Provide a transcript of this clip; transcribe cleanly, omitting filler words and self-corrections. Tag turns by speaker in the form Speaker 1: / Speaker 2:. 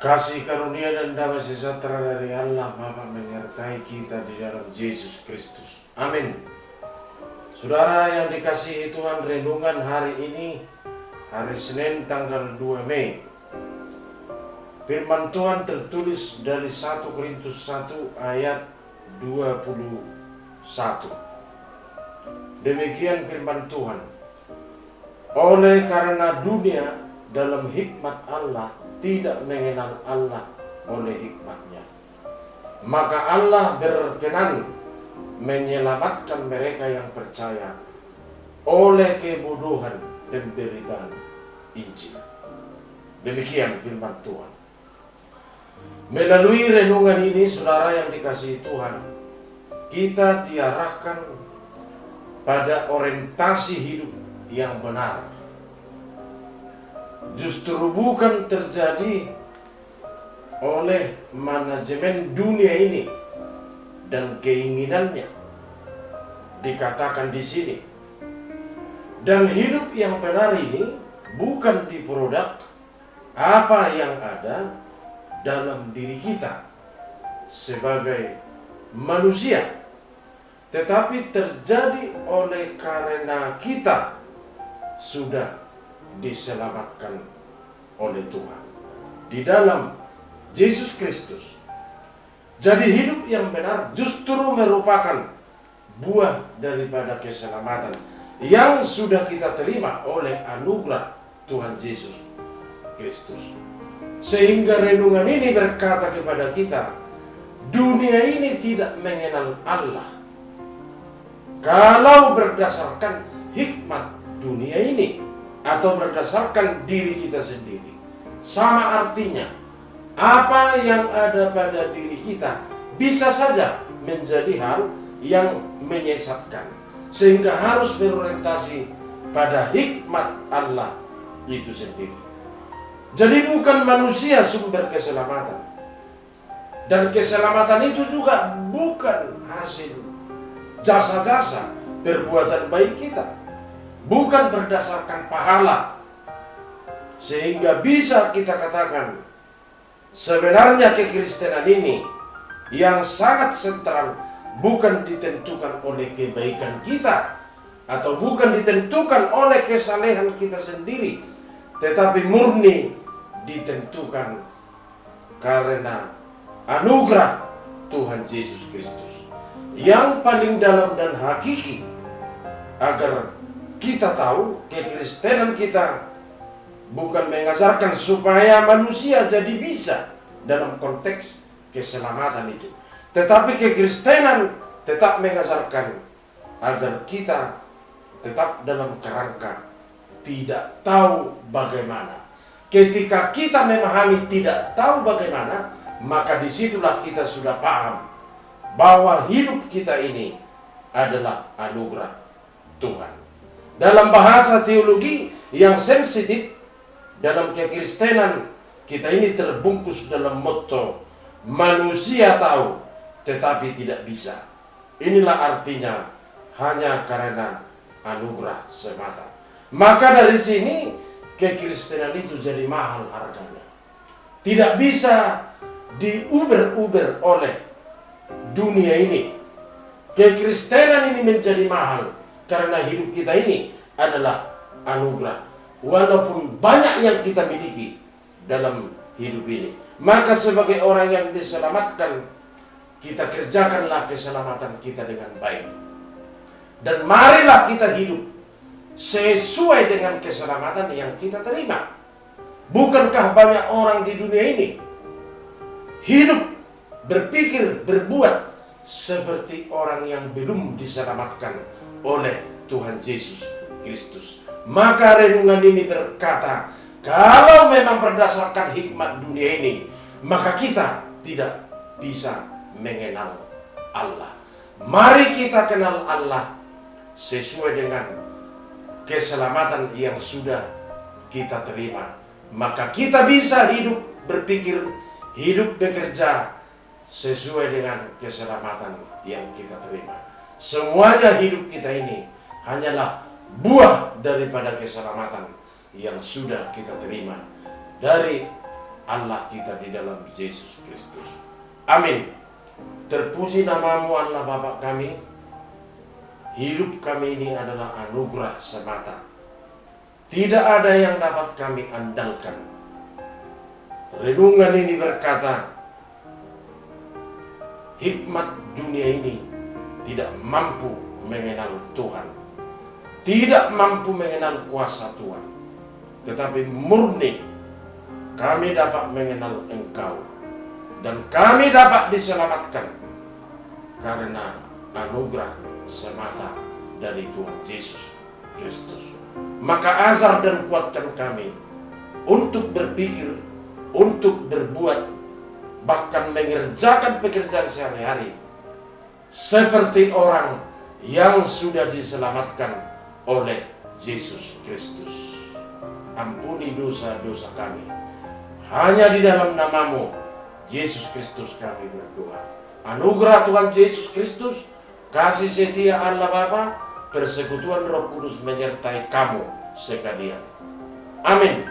Speaker 1: Kasih karunia dan damai sejahtera dari Allah Bapa menyertai kita di dalam Yesus Kristus. Amin. Saudara yang dikasihi Tuhan, renungan hari ini, hari Senin tanggal 2 Mei. Firman Tuhan tertulis dari 1 Korintus 1 ayat 21. Demikian firman Tuhan. Oleh karena dunia dalam hikmat Allah tidak mengenal Allah oleh hikmatnya, maka Allah berkenan menyelamatkan mereka yang percaya oleh kebodohan pemberitaan Injil. Demikian firman Tuhan. Melalui renungan ini, saudara yang dikasihi Tuhan, kita diarahkan pada orientasi hidup yang benar. Justru bukan terjadi oleh manajemen dunia ini dan keinginannya, dikatakan di sini. Dan hidup yang benar ini bukan diproduk apa yang ada dalam diri kita sebagai manusia, tetapi terjadi oleh karena kita sudah diselamatkan oleh Tuhan di dalam Yesus Kristus. Jadi hidup yang benar justru merupakan buah daripada keselamatan yang sudah kita terima oleh anugerah Tuhan Yesus Kristus. Sehingga renungan ini berkata kepada kita, dunia ini tidak mengenal Allah. Kalau berdasarkan hikmat dunia ini atau berdasarkan diri kita sendiri, sama artinya apa yang ada pada diri kita bisa saja menjadi hal yang menyesatkan, sehingga harus berorientasi pada hikmat Allah itu sendiri. Jadi bukan manusia sumber keselamatan, dan keselamatan itu juga bukan hasil jasa-jasa perbuatan baik kita, bukan berdasarkan pahala, sehingga bisa kita katakan sebenarnya kekristenan ini yang sangat sentral bukan ditentukan oleh kebaikan kita atau bukan ditentukan oleh kesalehan kita sendiri, tetapi murni ditentukan karena anugerah Tuhan Yesus Kristus yang paling dalam dan hakiki, agar kita tahu kekristenan kita bukan mengajarkan supaya manusia jadi bisa dalam konteks keselamatan itu, tetapi kekristenan tetap mengajarkan agar kita tetap dalam kerangka tidak tahu bagaimana. Ketika kita memahami tidak tahu bagaimana, maka disitulah kita sudah paham bahwa hidup kita ini adalah anugerah Tuhan. Dalam bahasa teologi yang sensitif, dalam kekristenan kita ini terbungkus dalam motto manusia tahu tetapi tidak bisa. Inilah artinya hanya karena anugerah semata. Maka dari sini kekristenan itu jadi mahal harganya. Tidak bisa diuber-uber oleh dunia ini. Kekristenan ini menjadi mahal karena hidup kita ini adalah anugerah. Walaupun banyak yang kita miliki dalam hidup ini, maka sebagai orang yang diselamatkan, kita kerjakanlah keselamatan kita dengan baik. Dan marilah kita hidup sesuai dengan keselamatan yang kita terima. Bukankah banyak orang di dunia ini hidup, berpikir, berbuat seperti orang yang belum diselamatkan oleh Tuhan Yesus Kristus? Maka renungan ini berkata, kalau memang berdasarkan hikmat dunia ini, maka kita tidak bisa mengenal Allah. Mari kita kenal Allah sesuai dengan keselamatan yang sudah kita terima. Maka kita bisa hidup, berpikir, hidup, bekerja sesuai dengan keselamatan yang kita terima. Semuanya hidup kita ini hanyalah buah daripada keselamatan yang sudah kita terima dari Allah kita di dalam Yesus Kristus. Amin. Terpuji namamu Allah Bapa kami. Hidup kami ini adalah anugerah semata. Tidak ada yang dapat kami andalkan. Renungan ini berkata, hikmat dunia ini tidak mampu mengenal Tuhan, tidak mampu mengenal kuasa Tuhan, tetapi murni kami dapat mengenal Engkau, dan kami dapat diselamatkan karena anugerah semata dari Tuhan Yesus Kristus. Maka ajar dan kuatkan kami untuk berpikir, untuk berbuat, bahkan mengerjakan pekerjaan sehari-hari seperti orang yang sudah diselamatkan oleh Yesus Kristus. Ampuni dosa-dosa kami. Hanya di dalam namamu, Yesus Kristus, kami berdoa. Anugerah Tuhan Yesus Kristus, kasih setia Allah Bapa, persekutuan Roh Kudus menyertai kamu sekalian. Amin.